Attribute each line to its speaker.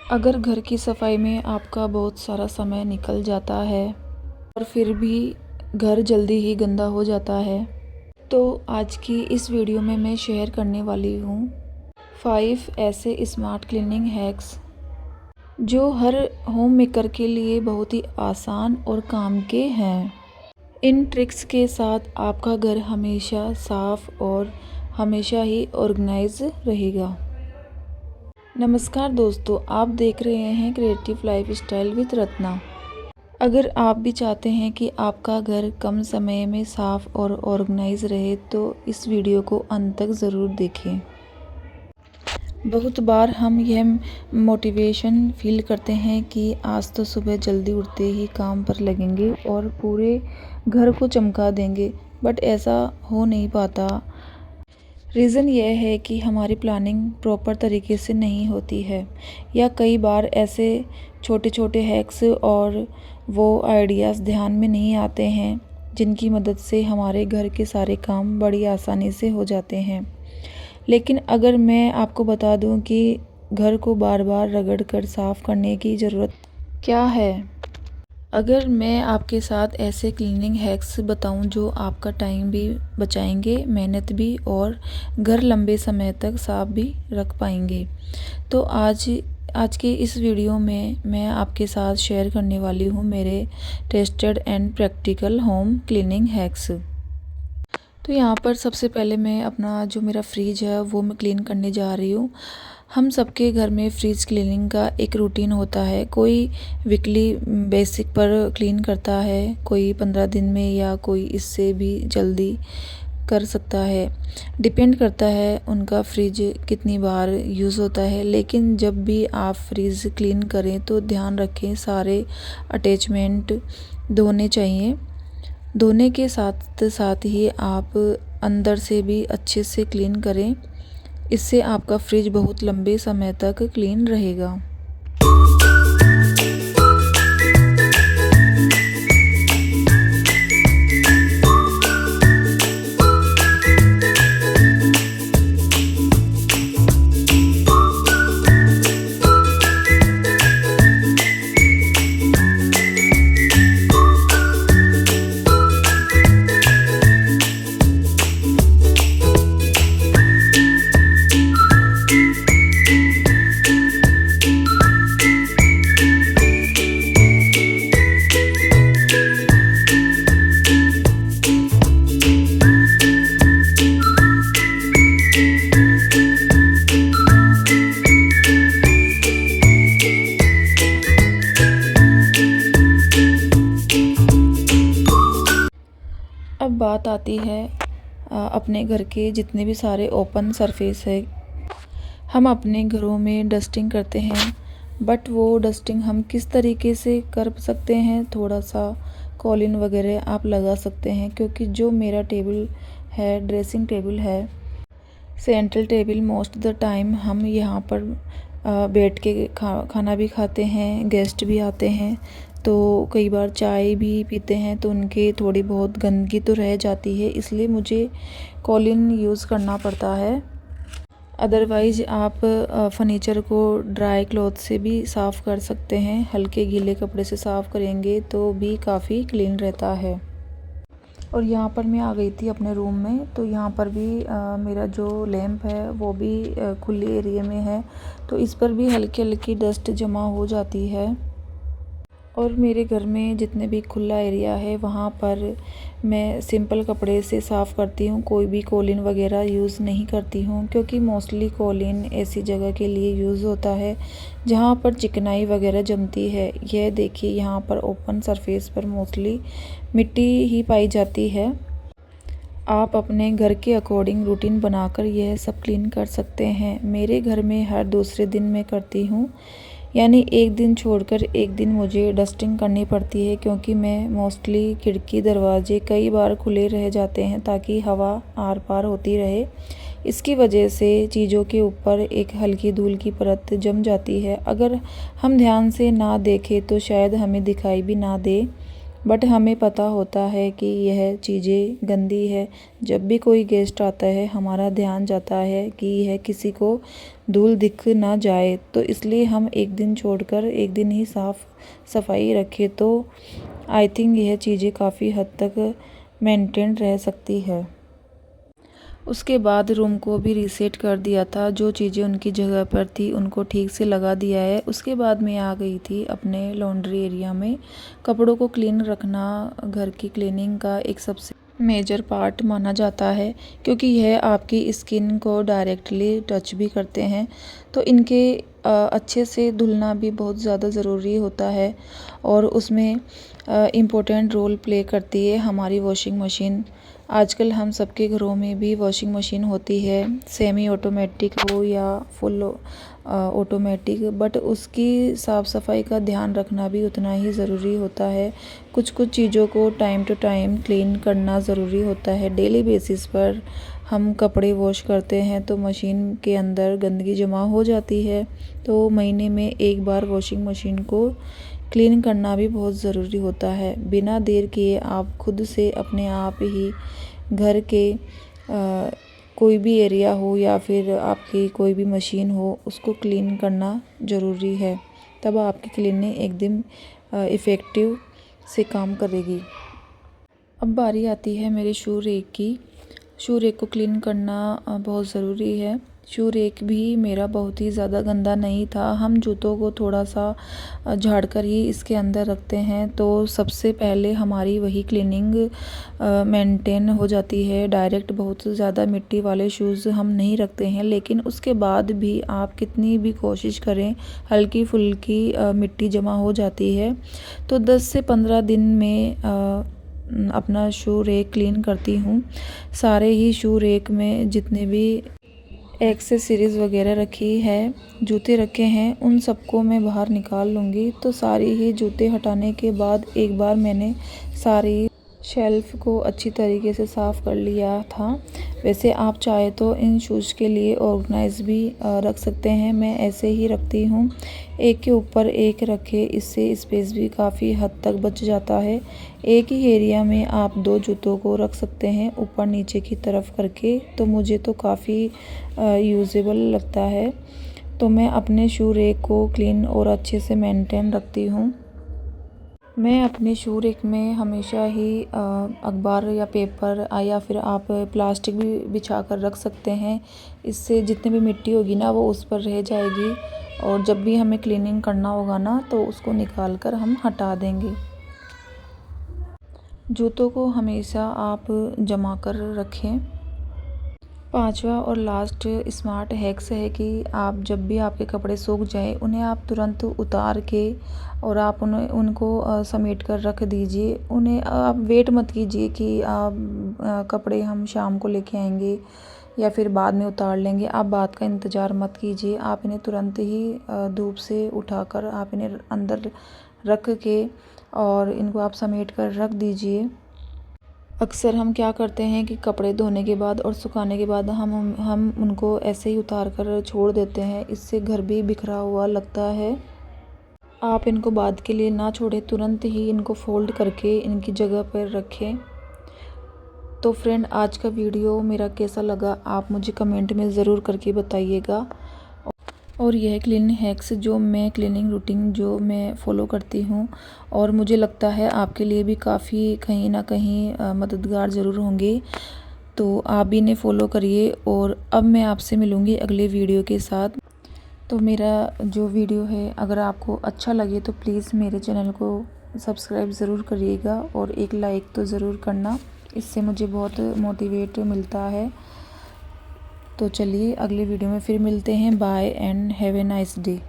Speaker 1: अगर घर की सफाई में आपका बहुत सारा समय निकल जाता है और फिर भी घर जल्दी ही गंदा हो जाता है, तो आज की इस वीडियो में मैं शेयर करने वाली हूँ 5 ऐसे स्मार्ट क्लीनिंग हैक्स जो हर होम मेकर के लिए बहुत ही आसान और काम के हैं। इन ट्रिक्स के साथ आपका घर हमेशा साफ और हमेशा ही ऑर्गेनाइज रहेगा। नमस्कार दोस्तों, आप देख रहे हैं क्रिएटिव लाइफस्टाइल विद रत्ना। अगर आप भी चाहते हैं कि आपका घर कम समय में साफ और ऑर्गेनाइज रहे तो इस वीडियो को अंत तक ज़रूर देखें। बहुत बार हम यह मोटिवेशन फील करते हैं कि आज तो सुबह जल्दी उठते ही काम पर लगेंगे और पूरे घर को चमका देंगे, बट ऐसा हो नहीं पाता। रीज़न यह है कि हमारी प्लानिंग प्रॉपर तरीके से नहीं होती है, या कई बार ऐसे छोटे छोटे हैक्स और वो आइडियाज़ ध्यान में नहीं आते हैं जिनकी मदद से हमारे घर के सारे काम बड़ी आसानी से हो जाते हैं। लेकिन अगर मैं आपको बता दूं कि घर को बार बार रगड़ कर साफ़ करने की ज़रूरत क्या है, अगर मैं आपके साथ ऐसे क्लीनिंग हैक्स बताऊं जो आपका टाइम भी बचाएंगे, मेहनत भी, और घर लंबे समय तक साफ भी रख पाएंगे, तो आज के इस वीडियो में मैं आपके साथ शेयर करने वाली हूं मेरे tested and practical home cleaning hacks. तो यहाँ पर सबसे पहले मैं अपना जो मेरा फ्रिज है वो मैं क्लीन करने जा रही हूँ। हम सबके घर में फ्रिज क्लीनिंग का एक रूटीन होता है। कोई वीकली बेसिक पर क्लीन करता है, कोई 15 दिन में, या कोई इससे भी जल्दी कर सकता है। डिपेंड करता है उनका फ्रिज कितनी बार यूज़ होता है। लेकिन जब भी आप फ्रिज क्लीन करें तो ध्यान रखें सारे अटैचमेंट धोने चाहिए। धोने के साथ साथ ही आप अंदर से भी अच्छे से क्लीन करें, इससे आपका फ्रिज बहुत लंबे समय तक क्लीन रहेगा। अब बात आती है अपने घर के जितने भी सारे ओपन सरफेस है। हम अपने घरों में डस्टिंग करते हैं, बट वो डस्टिंग हम किस तरीके से कर सकते हैं, थोड़ा सा कॉलिन वगैरह आप लगा सकते हैं। क्योंकि जो मेरा टेबल है, ड्रेसिंग टेबल है, central table, most the time हम यहाँ पर बैठ के खाना भी खाते हैं, गेस्ट भी आते हैं, तो कई बार चाय भी पीते हैं, तो उनके थोड़ी बहुत गंदगी तो रह जाती है, इसलिए मुझे कॉलिन यूज़ करना पड़ता है। अदरवाइज़ आप फर्नीचर को ड्राई क्लॉथ से भी साफ़ कर सकते हैं। हल्के गीले कपड़े से साफ़ करेंगे तो भी काफ़ी क्लीन रहता है। और यहाँ पर मैं आ गई थी अपने रूम में, तो यहाँ पर भी मेरा जो लैंप है वो भी खुले एरिया में है, तो इस पर भी हल्की हल्की डस्ट जमा हो जाती है। और मेरे घर में जितने भी खुला एरिया है वहाँ पर मैं सिंपल कपड़े से साफ़ करती हूँ, कोई भी कॉलिन वगैरह यूज़ नहीं करती हूँ। क्योंकि मोस्टली कॉलिन ऐसी जगह के लिए यूज़ होता है जहाँ पर चिकनाई वगैरह जमती है। यह देखिए, यहाँ पर ओपन सरफेस पर मोस्टली मिट्टी ही पाई जाती है। आप अपने घर के अकॉर्डिंग रूटीन बनाकर यह सब क्लीन कर सकते हैं। मेरे घर में हर दूसरे दिन मैं करती हूँ, यानी एक दिन छोड़कर एक दिन मुझे डस्टिंग करनी पड़ती है। क्योंकि मैं मोस्टली खिड़की दरवाजे कई बार खुले रह जाते हैं ताकि हवा आर पार होती रहे। इसकी वजह से चीज़ों के ऊपर एक हल्की धूल की परत जम जाती है। अगर हम ध्यान से ना देखें तो शायद हमें दिखाई भी ना दे, बट हमें पता होता है कि यह चीज़ें गंदी है। जब भी कोई गेस्ट आता है हमारा ध्यान जाता है कि यह किसी को धूल दिख ना जाए, तो इसलिए हम एक दिन छोड़कर एक दिन ही साफ़ सफाई रखें तो आई थिंक यह चीज़ें काफ़ी हद तक मेंटेन रह सकती है। उसके बाद रूम को भी रीसेट कर दिया था, जो चीज़ें उनकी जगह पर थी उनको ठीक से लगा दिया है। उसके बाद मैं आ गई थी अपने लॉन्ड्री एरिया में। कपड़ों को क्लीन रखना घर की क्लीनिंग का एक सबसे मेजर पार्ट माना जाता है, क्योंकि यह आपकी स्किन को डायरेक्टली टच भी करते हैं, तो इनके अच्छे से धुलना भी बहुत ज़्यादा ज़रूरी होता है। और उसमें इम्पोर्टेंट रोल प्ले करती है हमारी वॉशिंग मशीन। आजकल हम सबके घरों में भी वॉशिंग मशीन होती है, सेमी ऑटोमेटिक हो या फुल ऑटोमेटिक, बट उसकी साफ़ सफाई का ध्यान रखना भी उतना ही ज़रूरी होता है। कुछ कुछ चीज़ों को टाइम टू टाइम क्लीन करना ज़रूरी होता है। डेली बेसिस पर हम कपड़े वॉश करते हैं तो मशीन के अंदर गंदगी जमा हो जाती है, तो महीने में एक बार वॉशिंग मशीन को क्लीन करना भी बहुत ज़रूरी होता है। बिना देर किए आप खुद से अपने आप ही घर के कोई भी एरिया हो या फिर आपकी कोई भी मशीन हो उसको क्लीन करना ज़रूरी है, तब आपकी क्लीनिंग एकदम इफ़ेक्टिव से काम करेगी। अब बारी आती है मेरे शू रैक की। शू रैक को क्लीन करना बहुत ज़रूरी है। शू रैक भी मेरा बहुत ही ज़्यादा गंदा नहीं था। हम जूतों को थोड़ा सा झाड़ कर ही इसके अंदर रखते हैं, तो सबसे पहले हमारी वही क्लीनिंग मेंटेन हो जाती है। डायरेक्ट बहुत ज़्यादा मिट्टी वाले शूज़ हम नहीं रखते हैं, लेकिन उसके बाद भी आप कितनी भी कोशिश करें हल्की फुल्की मिट्टी जमा हो जाती है। तो 10 से 15 दिन में अपना शू रैक क्लीन करती हूँ। सारे ही शू रैक में जितने भी एक्सेसरीज़ वगैरह रखी है, जूते रखे हैं, उन सबको मैं बाहर निकाल लूँगी। तो सारी ही जूते हटाने के बाद एक बार मैंने सारी शेल्फ़ को अच्छी तरीके से साफ़ कर लिया था। वैसे आप चाहे तो इन शूज़ के लिए ऑर्गेनाइज भी रख सकते हैं, मैं ऐसे ही रखती हूँ, एक के ऊपर एक रखे, इससे स्पेस भी काफ़ी हद तक बच जाता है। एक ही एरिया में आप 2 जूतों को रख सकते हैं ऊपर नीचे की तरफ करके, तो मुझे तो काफ़ी यूज़ेबल लगता है। तो मैं अपने शू रैक को क्लीन और अच्छे से मेंटेन रखती हूँ। मैं अपने शू रैक में हमेशा ही अखबार या पेपर या फिर आप प्लास्टिक भी बिछा कर रख सकते हैं। इससे जितनी भी मिट्टी होगी ना वो उस पर रह जाएगी, और जब भी हमें क्लीनिंग करना होगा ना तो उसको निकाल कर हम हटा देंगे। जूतों को हमेशा आप जमा कर रखें। 5वां और लास्ट स्मार्ट हैक्स है कि आप जब भी आपके कपड़े सूख जाए उन्हें आप तुरंत उतार के और आप उनको समेट कर रख दीजिए। उन्हें आप वेट मत कीजिए कि आप कपड़े हम शाम को लेके आएंगे या फिर बाद में उतार लेंगे। आप बात का इंतज़ार मत कीजिए, आप इन्हें तुरंत ही धूप से उठाकर आप इन्हें अंदर रख के और इनको आप समेट कर रख दीजिए। अक्सर हम क्या करते हैं कि कपड़े धोने के बाद और सुखाने के बाद हम उनको ऐसे ही उतार कर छोड़ देते हैं, इससे घर भी बिखरा हुआ लगता है। आप इनको बाद के लिए ना छोड़ें, तुरंत ही इनको फोल्ड करके इनकी जगह पर रखें। तो फ्रेंड, आज का वीडियो मेरा कैसा लगा आप मुझे कमेंट में ज़रूर करके बताइएगा। और यह क्लीनिंग हैक्स जो मैं क्लीनिंग रूटीन जो मैं फ़ॉलो करती हूँ, और मुझे लगता है आपके लिए भी काफ़ी कहीं ना कहीं मददगार ज़रूर होंगे, तो आप भी इन्हें फ़ॉलो करिए। और अब मैं आपसे मिलूँगी अगले वीडियो के साथ। तो मेरा जो वीडियो है अगर आपको अच्छा लगे तो प्लीज़ मेरे चैनल को सब्सक्राइब ज़रूर करिएगा और एक लाइक तो ज़रूर करना, इससे मुझे बहुत मोटिवेट मिलता है। तो चलिए अगले वीडियो में फिर मिलते हैं। Bye and have a nice day.